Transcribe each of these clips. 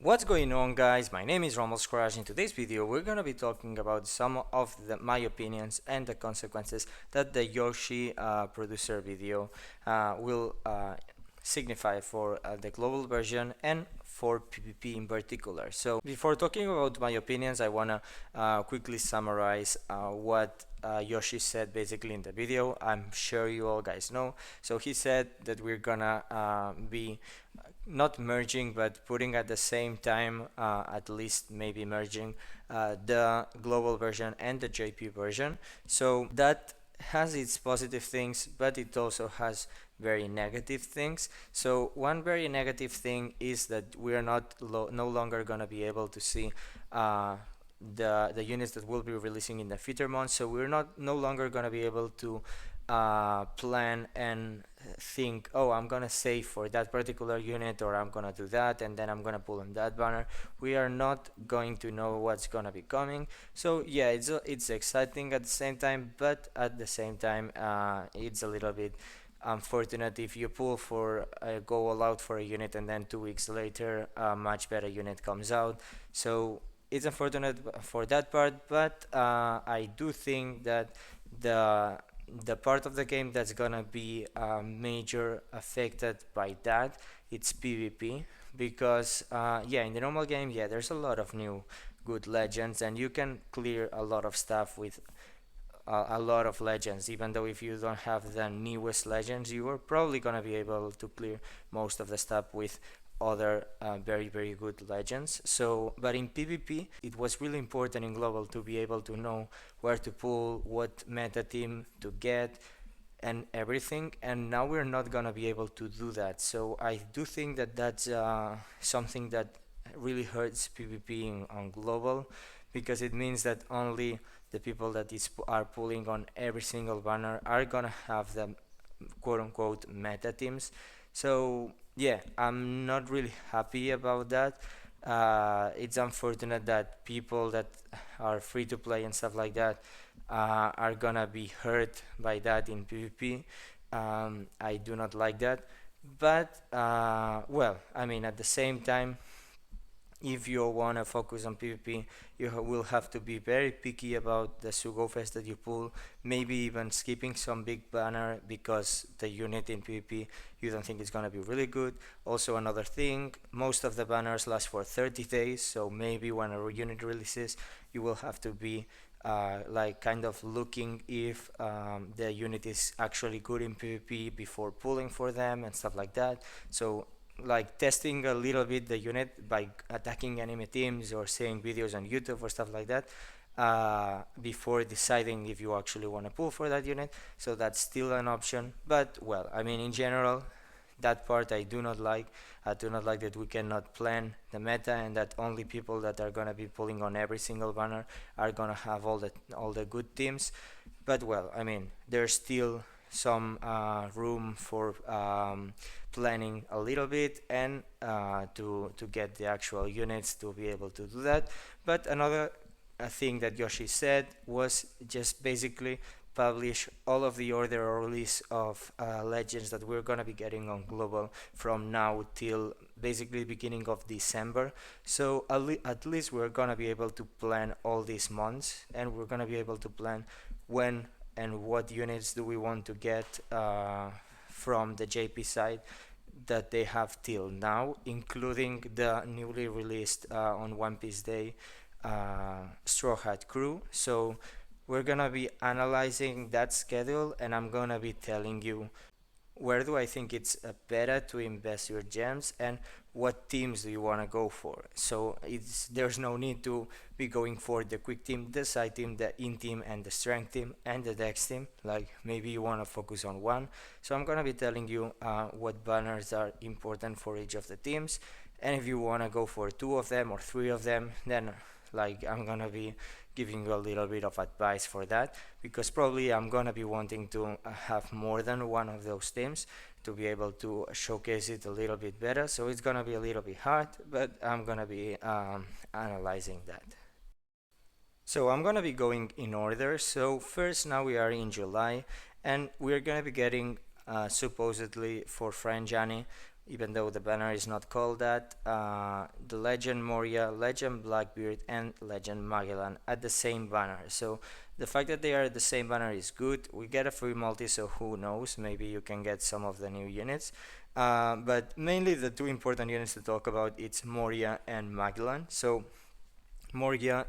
What's going on, guys? My name is Rumble Skrash. In today's video we're gonna be talking about some of my opinions and the consequences that the Yoshi producer video will signify for the global version and for PvP in particular. So before talking about my opinions, I wanna quickly summarize what Yoshi said basically in the video. I'm sure you all guys know. So he said that we're gonna be not merging but putting at the same time, at least maybe merging the global version and the JP version. So that has its positive things, but it also has very negative things. So one very negative thing is that we are no longer going to be able to see the units that we'll be releasing in the future months. So we're no longer going to be able to plan and think, oh, I'm gonna save for that particular unit, or I'm gonna do that and then I'm gonna pull on that banner. We are not going to know what's gonna be coming. So yeah, it's exciting at the same time, but at the same time it's a little bit unfortunate if you pull for go all out for a unit and then 2 weeks later a much better unit comes out. So it's unfortunate for that part, but I do think that the part of the game that's gonna be major affected by that, it's PvP, because yeah, in the normal game, yeah, there's a lot of new good legends and you can clear a lot of stuff with a lot of legends. Even though if you don't have the newest legends, you are probably gonna be able to clear most of the stuff with other very good legends. So but in PvP it was really important in global to be able to know where to pull, what meta team to get and everything, and now we're not gonna be able to do that. So I do think that that's something that really hurts PvP on global, because it means that only the people that are pulling on every single banner are gonna have the quote-unquote meta teams. So yeah, I'm not really happy about that. It's unfortunate that people that are free to play and stuff like that are gonna be hurt by that in PvP. I do not like that, but well, I mean, at the same time, if you want to focus on PvP, you will have to be very picky about the Sugo Fest that you pull, maybe even skipping some big banner because the unit in PvP you don't think it's going to be really good. Also, another thing, most of the banners last for 30 days, so maybe when a unit releases, you will have to be like kind of looking if the unit is actually good in PvP before pulling for them and stuff like that. So like testing a little bit the unit by attacking enemy teams or seeing videos on YouTube or stuff like that before deciding if you actually want to pull for that unit. So that's still an option, but well, I mean, in general, that part I do not like. I do not like that we cannot plan the meta and that only people that are gonna be pulling on every single banner are gonna have all the good teams. But well, I mean, there's still some room for planning a little bit and to get the actual units to be able to do that. But another thing that Yoshi said was just basically publish all of the order or release of legends that we're gonna be getting on global from now till basically beginning of December. So at least we're gonna be able to plan all these months, and we're gonna be able to plan when and what units do we want to get from the JP side that they have till now, including the newly released on One Piece Day Straw Hat Crew. So we're gonna be analyzing that schedule, and I'm gonna be telling you where do I think it's better to invest your gems and what teams do you want to go for. So there's no need to be going for the quick team, the side team, the in team, and the strength team, and the dex team. Like maybe you want to focus on one. So I'm gonna be telling you what banners are important for each of the teams, and if you want to go for 2 of them or 3 of them, then like I'm gonna be giving you a little bit of advice for that, because probably I'm gonna be wanting to have more than one of those teams to be able to showcase it a little bit better. So it's gonna be a little bit hard, but I'm gonna be analyzing that. So I'm gonna be going in order. So first, now we are in July, and we're gonna be getting supposedly for Friend Johnny even though the banner is not called that, the Legend Moria, Legend Blackbeard, and Legend Magellan at the same banner. So the fact that they are at the same banner is good. We get a free multi, so who knows? Maybe you can get some of the new units. But mainly the two important units to talk about, it's Moria and Magellan. So Moria,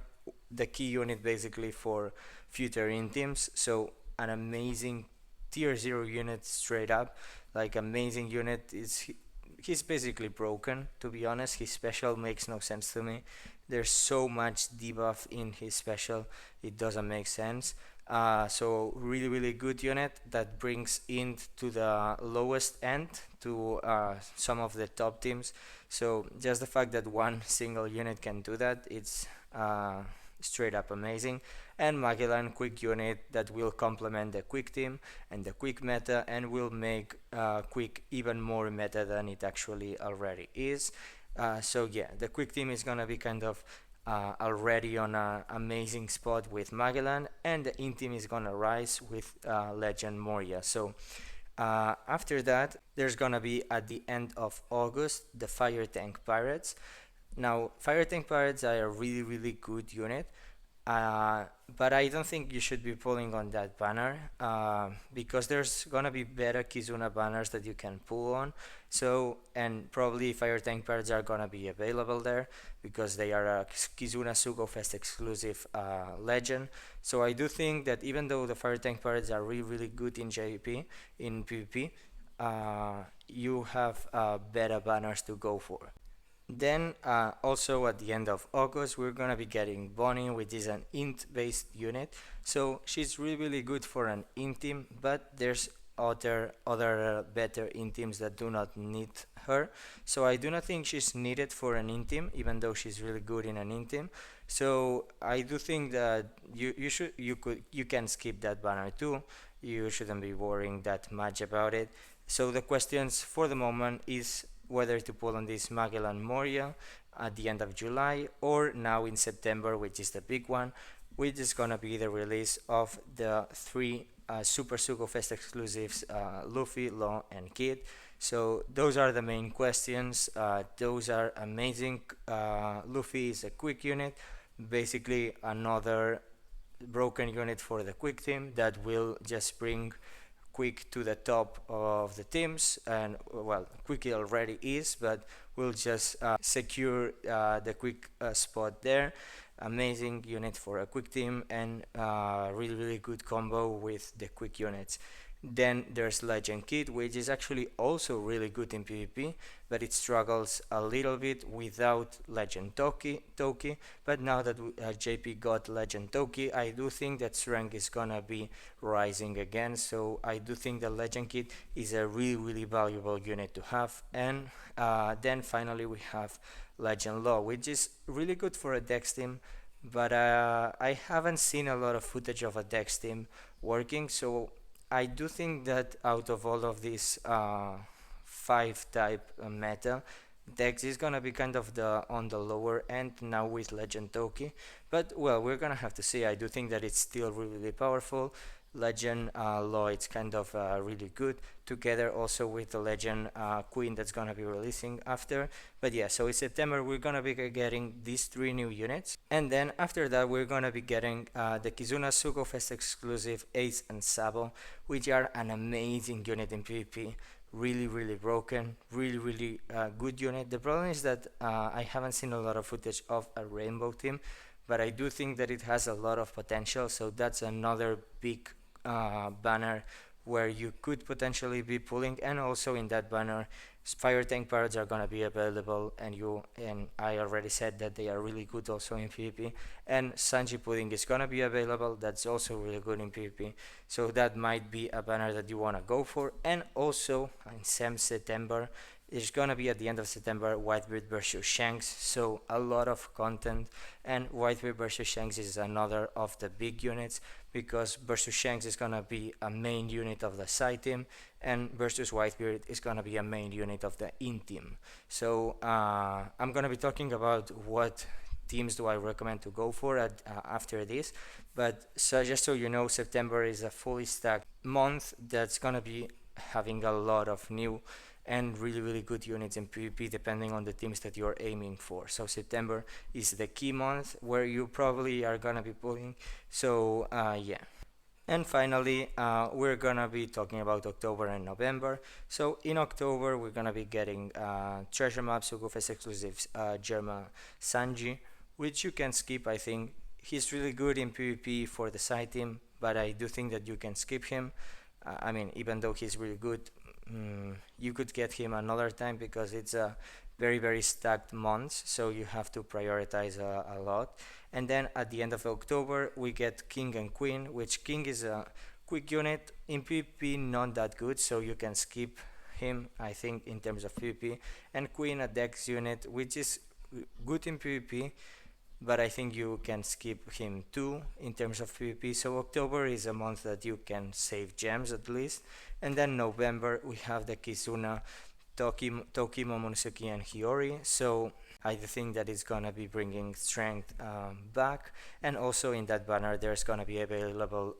the key unit basically for future in teams. So an amazing tier 0 unit straight up, like amazing unit. He's basically broken, to be honest. His special makes no sense to me. There's so much debuff in his special, it doesn't make sense. So really good unit that brings int to the lowest end to some of the top teams. So just the fact that one single unit can do that, it's straight up amazing. And Magellan, quick unit that will complement the quick team and the quick meta, and will make quick even more meta than it actually already is. So yeah, the quick team is gonna be kind of already on an amazing spot with Magellan, and the in team is gonna rise with Legend Moria. So after that, there's gonna be at the end of August the Fire Tank Pirates. Now, Fire Tank Pirates are a really good unit, but I don't think you should be pulling on that banner because there's gonna be better Kizuna banners that you can pull on. So, and probably Fire Tank Pirates are gonna be available there because they are a Kizuna Sugo Fest exclusive legend. So I do think that even though the Fire Tank Pirates are really good in JP, in PvP, you have better banners to go for. Then also at the end of August, we're gonna be getting Bonnie, which is an int-based unit. So she's really good for an int team, but there's other better int teams that do not need her. So I do not think she's needed for an int team, even though she's really good in an int team. So I do think that you can skip that banner too. You shouldn't be worrying that much about it. So the questions for the moment is whether to pull on this Magellan Moria at the end of July or now in September, which is the big one, which is gonna be the release of the three Super Sugo Fest exclusives, Luffy, Law, and Kid. So those are the main questions. Those are amazing. Luffy is a quick unit, basically another broken unit for the quick team that will just bring quick to the top of the teams, and well, quickly already is, but we'll just secure the quick spot there. Amazing unit for a quick team, and really good combo with the quick units. Then there's Legend Kid, which is actually also really good in PvP, but it struggles a little bit without Legend Toki. But now that JP got Legend Toki, I do think that strength is gonna be rising again. So I do think the Legend Kid is a really valuable unit to have. And then finally we have Legend Law, which is really good for a Dex team, but I haven't seen a lot of footage of a Dex team working. So I do think that out of all of these 5-type meta, Dex is gonna be kind of on the lower end now with Legend Toki, but well, we're gonna have to see. I do think that it's still really powerful. Legend Law, it's kind of really good together also with the Legend Queen that's gonna be releasing after. But yeah, so in September we're gonna be getting these 3 new units, and then after that we're gonna be getting the Kizuna Sugo Fest exclusive Ace and Sabo, which are an amazing unit in PvP. Really broken, really good unit. The problem is that I haven't seen a lot of footage of a rainbow team, but I do think that it has a lot of potential. So that's another big banner where you could potentially be pulling, and also in that banner Fire Tank Pirates are gonna be available, and I already said that they are really good also in PvP, and Sanji Pudding is gonna be available, that's also really good in PvP. So that might be a banner that you wanna go for. And also in September, it's gonna be at the end of September, Whitebeard versus Shanks, so a lot of content. And Whitebeard versus Shanks is another of the big units, because versus Shanks is gonna be a main unit of the side team, and versus Whitebeard is gonna be a main unit of the in team. So I'm gonna be talking about what teams do I recommend to go for after this, but so just so you know, September is a fully stacked month that's gonna be having a lot of new and really good units in PvP depending on the teams that you're aiming for. So September is the key month where you probably are gonna be pulling. So yeah. And finally, we're gonna be talking about October and November. So in October, we're gonna be getting Treasure Map Sugufest exclusives Germa Sanji, which you can skip. I think he's really good in PvP for the side team, but I do think that you can skip him. I mean, even though he's really good, you could get him another time because it's a very stacked month, so you have to prioritize a lot. And then at the end of October, we get King and Queen, which King is a quick unit in PvP, not that good, so you can skip him, I think, in terms of PvP. And Queen, a Dex unit, which is good in PvP, but I think you can skip him too in terms of PvP. So October is a month that you can save gems at least. And then November, we have the Kizuna, Toki, Momonosuke, and Hiyori. So I think that it's gonna be bringing strength back, and also in that banner there's gonna be available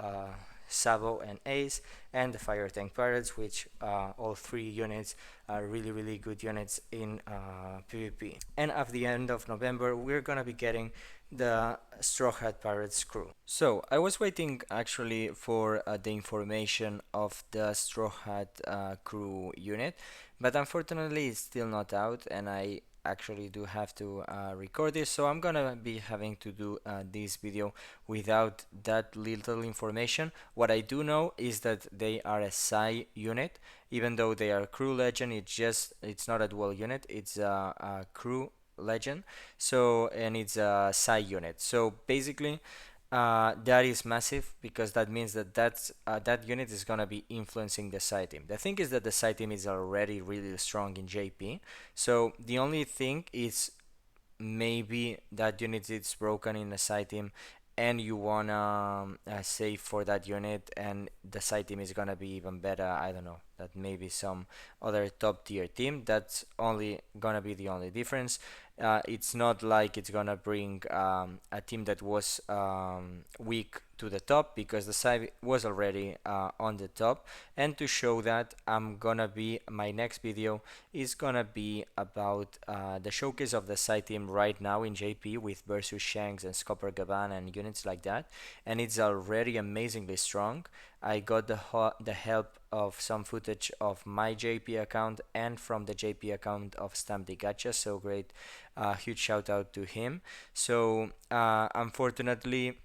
Sabo and Ace and the Fire Tank Pirates, which all three units are really good units in PvP. And at the end of November, we're gonna be getting the Straw Hat Pirates crew. So I was waiting actually for the information of the Straw Hat crew unit, but unfortunately it's still not out, and I actually do have to record this, so I'm gonna be having to do this video without that little information. What I do know is that they are a Psi unit. Even though they are crew legend, it's not a dual unit, it's a crew legend. So, and it's a Psi unit, so basically that is massive because that means that that unit is gonna be influencing the side team. The thing is that the side team is already really strong in JP, so the only thing is maybe that unit is broken in the side team and you wanna save for that unit, and the side team is gonna be even better. I don't know, that maybe some other top tier team. That's only gonna be the only difference. It's not like it's gonna bring a team that was weak to the top, because the side was already on the top. And to show that, my next video is gonna be about the showcase of the side team right now in JP with versus Shanks and Scopper Gavan and units like that, and it's already amazingly strong. I got the help of some footage of my JP account and from the JP account of Stamp the Gacha, so great, huge shout out to him. So unfortunately,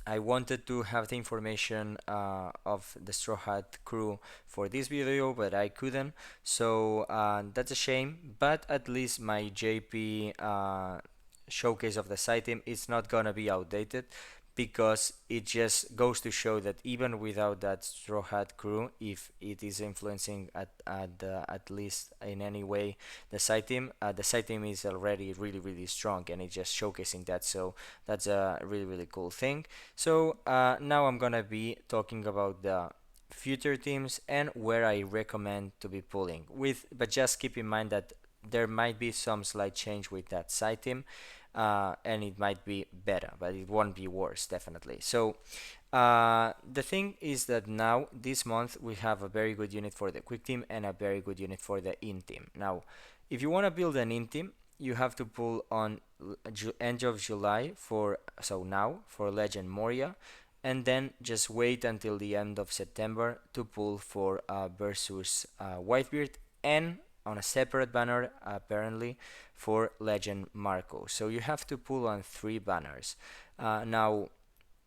I wanted to have the information of the Straw Hat crew for this video, but I couldn't. So that's a shame. But at least my JP showcase of the side team is not gonna be outdated, because it just goes to show that even without that Straw Hat crew, if it is influencing at least in any way the side team is already really strong, and it's just showcasing that. So that's a really cool thing. So now I'm gonna be talking about the future teams and where I recommend to be pulling with, but just keep in mind that there might be some slight change with that side team, and it might be better, but it won't be worse, definitely. So the thing is that now this month we have a very good unit for the quick team and a very good unit for the in team. Now if you want to build an in team, you have to pull on end of July for Legend Moria, and then just wait until the end of September to pull for versus Whitebeard, and on a separate banner apparently for Legend Marco. So you have to pull on 3 banners. Now,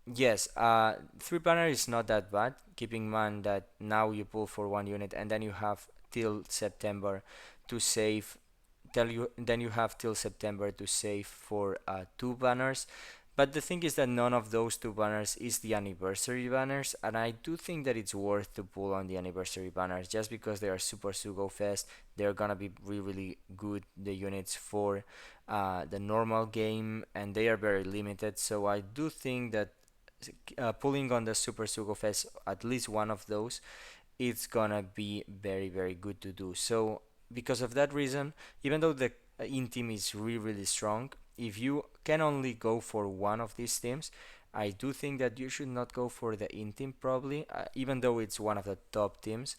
yes, 3 banner is not that bad, keeping in mind that now you pull for 1 unit and then you have till September to save. Then you have till September to save for 2 banners. But the thing is that none of those 2 banners is the anniversary banners, and I do think that it's worth to pull on the anniversary banners just because they are super Sugo Fest. They're gonna be really good, the units for the normal game, and they are very limited. So I do think that pulling on the Super Sugo Fest, at least one of those, it's gonna be very good to do. So because of that reason, even though the in team is really strong, if you can only go for one of these teams, I do think that you should not go for the in team probably, even though it's one of the top teams.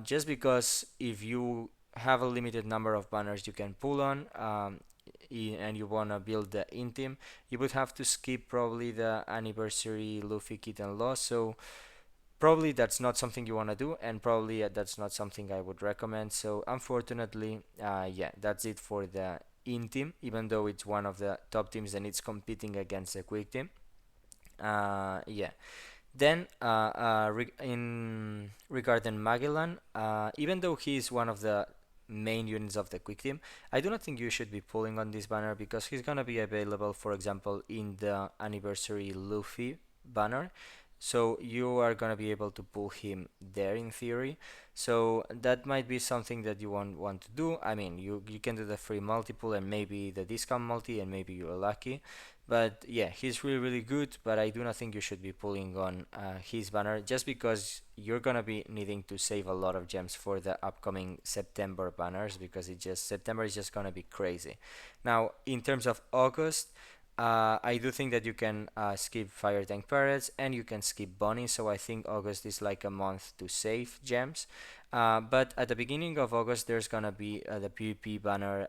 just because if you have a limited number of banners you can pull on, and you want to build the in team, you would have to skip probably the anniversary Luffy kit and loss. So probably that's not something you want to do, and probably that's not something I would recommend. So unfortunately, yeah, that's it for the in team, even though it's one of the top teams and it's competing against the quick team. Yeah. Then, in regarding Magellan, even though he is one of the main units of the quick team, I do not think you should be pulling on this banner because he's gonna be available, for example, in the anniversary Luffy banner. So you are gonna be able to pull him there in theory. So that might be something that you want to do. I mean, you can do the free multiple and maybe the discount multi, and maybe you're lucky. But yeah, he's really, really good, but I do not think you should be pulling on his banner just because you're gonna be needing to save a lot of gems for the upcoming September banners, because September is just gonna be crazy. Now, in terms of August, I do think that you can skip Fire Tank Parrots and you can skip Bunny, so I think August is like a month to save gems. But at the beginning of August, there's gonna be the PvP banner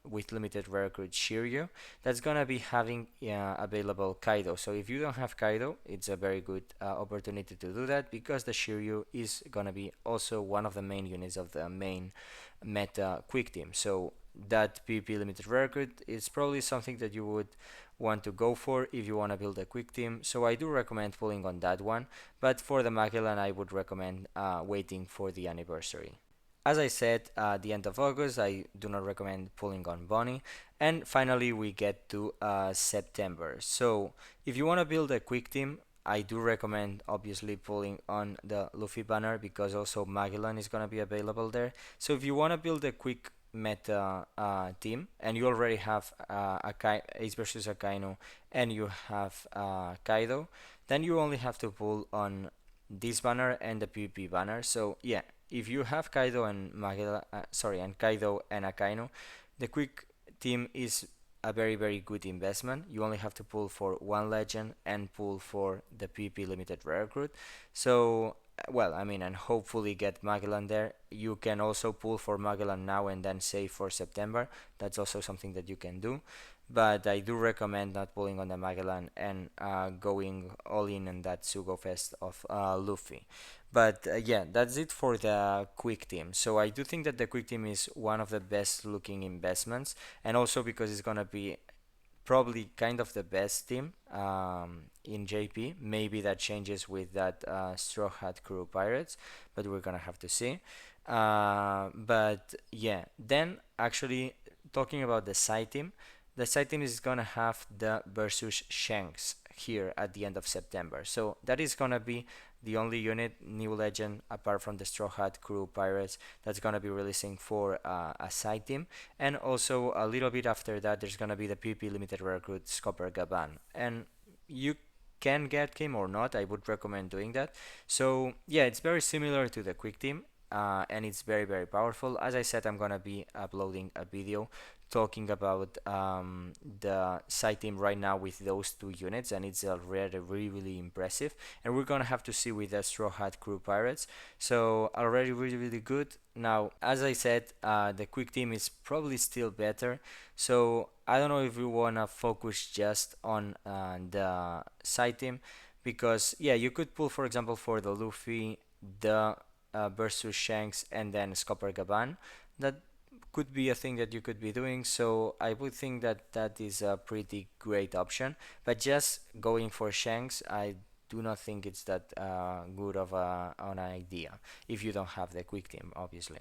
with limited rare recruit Shiryu that's gonna be having available Kaido. So if you don't have Kaido, it's a very good opportunity to do that, because the Shiryu is gonna be also one of the main units of the main meta quick team. So that PvP limited rare recruit is probably something that you would want to go for if you want to build a quick team. So I do recommend pulling on that one, but for the Magellan I would recommend waiting for the anniversary. As I said, at the end of August, I do not recommend pulling on Bonnie. And finally, we get to September. So, if you want to build a quick team, I do recommend obviously pulling on the Luffy banner, because also Magellan is going to be available there. So, if you want to build a quick meta team and you already have Ace versus Akainu and you have Kaido, then you only have to pull on this banner and the PvP banner. So yeah, if you have Kaido and Kaido and Akainu, the quick team is a very, very good investment. You only have to pull for one legend and pull for the PvP limited rare recruit. So well, I mean, and hopefully get Magellan there. You can also pull for Magellan now and then save for September. That's also something that you can do. But I do recommend not pulling on the Magellan and going all in that Sugo Fest of Luffy. But yeah, that's it for the quick team. So I do think that the quick team is one of the best looking investments, and also because it's gonna be probably kind of the best team in JP. Maybe that changes with that Straw Hat Crew Pirates, but we're gonna have to see. But yeah, then actually talking about the side team is gonna have the versus Shanks here at the end of September. So that is gonna be the only unit, new legend, apart from the Straw Hat Crew Pirates, that's gonna be releasing for a side team. And also a little bit after that, there's gonna be the PP limited rare recruit Scopper Gaban, and you can get him or not. I would recommend doing that. So yeah, it's very similar to the quick team. And it's very, very powerful. As I said, I'm gonna be uploading a video talking about the side team right now with those two units, and it's already really, really impressive. And we're gonna have to see with the Straw Hat Crew Pirates. So already really, really good. Now, as I said, the quick team is probably still better. So I don't know if we wanna focus just on the side team, because yeah, you could pull, for example, for the Luffy, the versus Shanks, and then Scopper Gaban. That could be a thing that you could be doing. So I would think that that is a pretty great option. But just going for Shanks, I do not think it's that good of an idea if you don't have the quick team, obviously.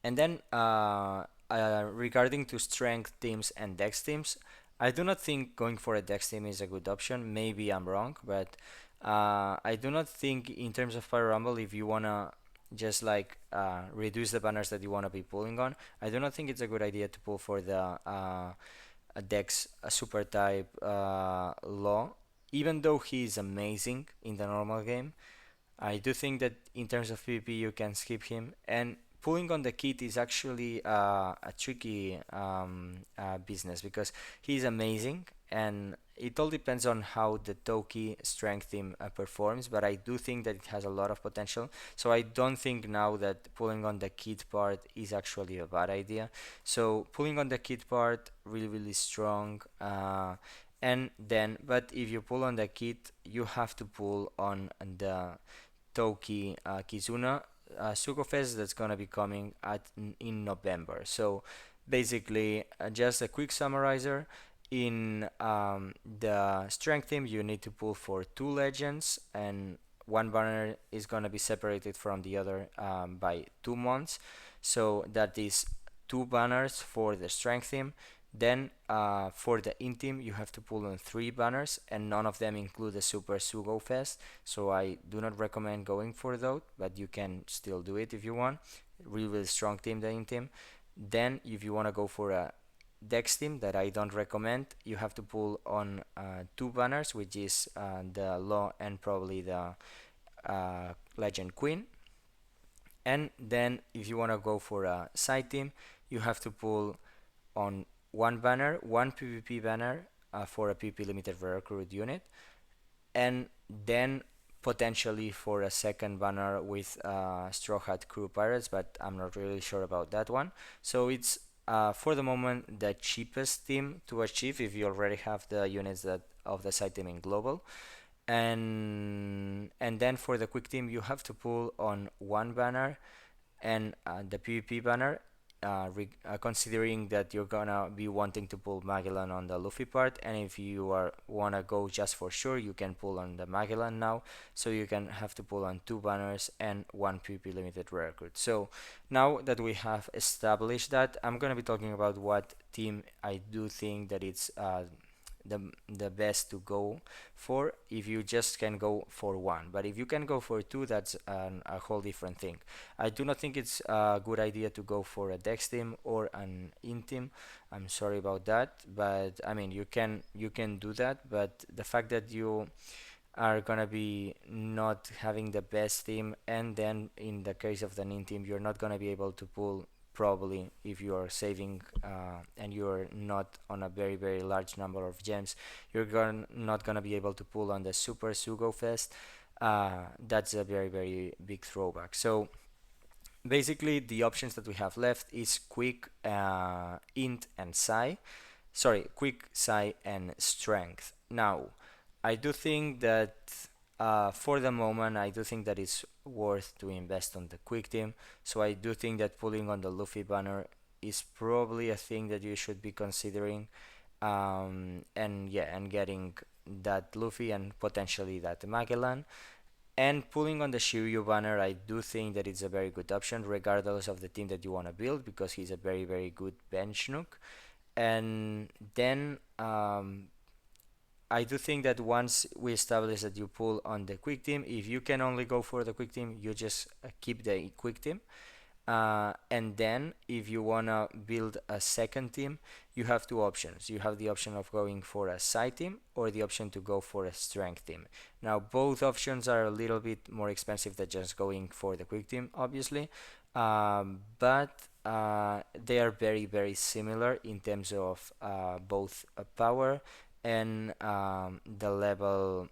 And then regarding to strength teams and dex teams, I do not think going for a dex team is a good option. Maybe I'm wrong, but I do not think in terms of Fire Rumble, if you wanna just like reduce the banners that you wanna be pulling on, I do not think it's a good idea to pull for the dex super type Law. Even though he is amazing in the normal game, I do think that in terms of PvP you can skip him, and pulling on the kit is actually a tricky business, because he's amazing and it all depends on how the Toki strength team performs, but I do think that it has a lot of potential. So I don't think now that pulling on the kit part is actually a bad idea. So pulling on the kit part really really strong. And then, but if you pull on the kit, you have to pull on the Toki Kizuna Sukofest that's gonna be coming in November. So basically, just a quick summarizer. In the strength team, you need to pull for two legends, and one banner is gonna be separated from the other by 2 months. So that is two banners for the strength team. Then for the in team, you have to pull on three banners, and none of them include the Super Sugo Fest. So I do not recommend going for those, but you can still do it if you want. Really, really strong team, the in team. Then if you want to go for a Dex team that I don't recommend, you have to pull on two banners, which is the Law and probably the Legend Queen. And then if you want to go for a side team, you have to pull on one banner, one PvP banner for a PvP limited recruit unit, and then potentially for a second banner with Straw Hat Crew Pirates, but I'm not really sure about that one. So it's for the moment the cheapest team to achieve if you already have the units that of the side team in global. And then for the quick team, you have to pull on one banner and the PvP banner, considering that you're gonna be wanting to pull Magellan on the Luffy part, and if you are wanna go just for sure, you can pull on the Magellan now, so you can have to pull on two banners and one PvP limited record. So now that we have established that, I'm gonna be talking about what team I do think that it's the best to go for if you just can go for one. But if you can go for two, that's a whole different thing. I do not think it's a good idea to go for a Dex team or an in team. I'm sorry about that, but I mean you can do that. But the fact that you are gonna be not having the best team, and then in the case of the nin team, you're not gonna be able to pull probably if you are saving and you're not on a very very large number of gems, not gonna be able to pull on the Super Sugo Fest. That's a very very big throwback. So basically the options that we have left is quick, int and psi. Sorry, quick, psi and strength. Now I do think that for the moment, I do think that it's worth to invest on the quick team. So I do think that pulling on the Luffy banner is probably a thing that you should be considering. And yeah, and getting that Luffy and potentially that Magellan. And pulling on the Shiryu banner, I do think that it's a very good option, regardless of the team that you want to build, because he's a very, very good bench nuke. And then I do think that once we establish that you pull on the quick team, if you can only go for the quick team, you just keep the quick team. And then if you wanna build a second team, you have two options. You have the option of going for a side team or the option to go for a strength team. Now both options are a little bit more expensive than just going for the quick team, obviously, but they are very very similar in terms of both power and the level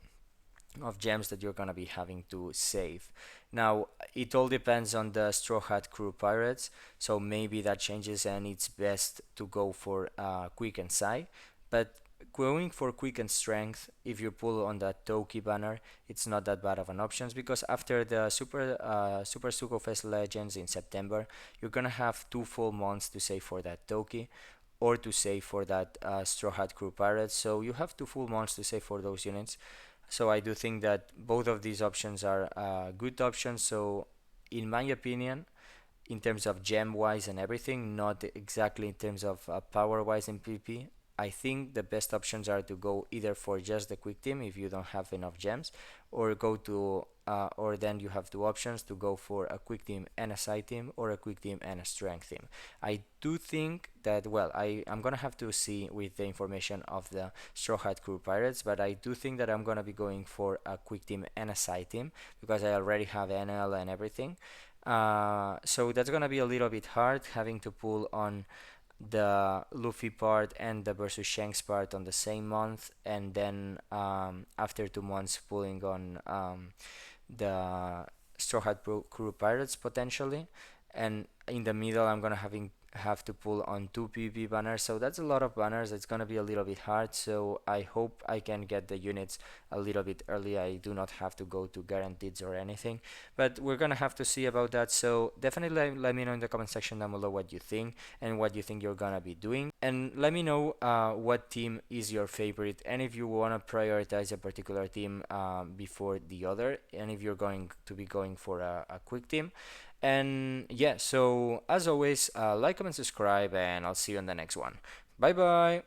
of gems that you're gonna be having to save. Now, it all depends on the Straw Hat Crew Pirates, so maybe that changes and it's best to go for Quick and Psi. But going for Quick and Strength, if you pull on that Toki banner, it's not that bad of an option because after the Super Sugo Fest Legends in September, you're gonna have 2 full months to save for that Toki or to save for that Straw Hat Crew Pirates. So you have 2 full months to save for those units. So I do think that both of these options are good options. So in my opinion, in terms of gem wise and everything, not exactly in terms of power wise in PvP, I think the best options are to go either for just the quick team if you don't have enough gems, or go to or then you have two options to go for a quick team and a side team, or a quick team and a strength team. I do think that, well, I'm gonna have to see with the information of the Straw Hat Crew Pirates, but I do think that I'm gonna be going for a quick team and a side team because I already have NL and everything. So that's gonna be a little bit hard having to pull on the Luffy part and the versus Shanks part on the same month, and then after 2 months pulling on the Straw Hat Crew Pirates potentially, and in the middle I'm gonna have to pull on two PvP banners, so that's a lot of banners. It's gonna be a little bit hard, so I hope I can get the units a little bit early. I do not have to go to guaranteeds or anything, but we're gonna have to see about that. So definitely let me know in the comment section down below what you think and what you think you're gonna be doing, and let me know what team is your favorite, and if you wanna prioritize a particular team before the other, and if you're going to be going for a quick team. And yeah, so as always, like, comment, subscribe, and I'll see you in the next one. Bye bye.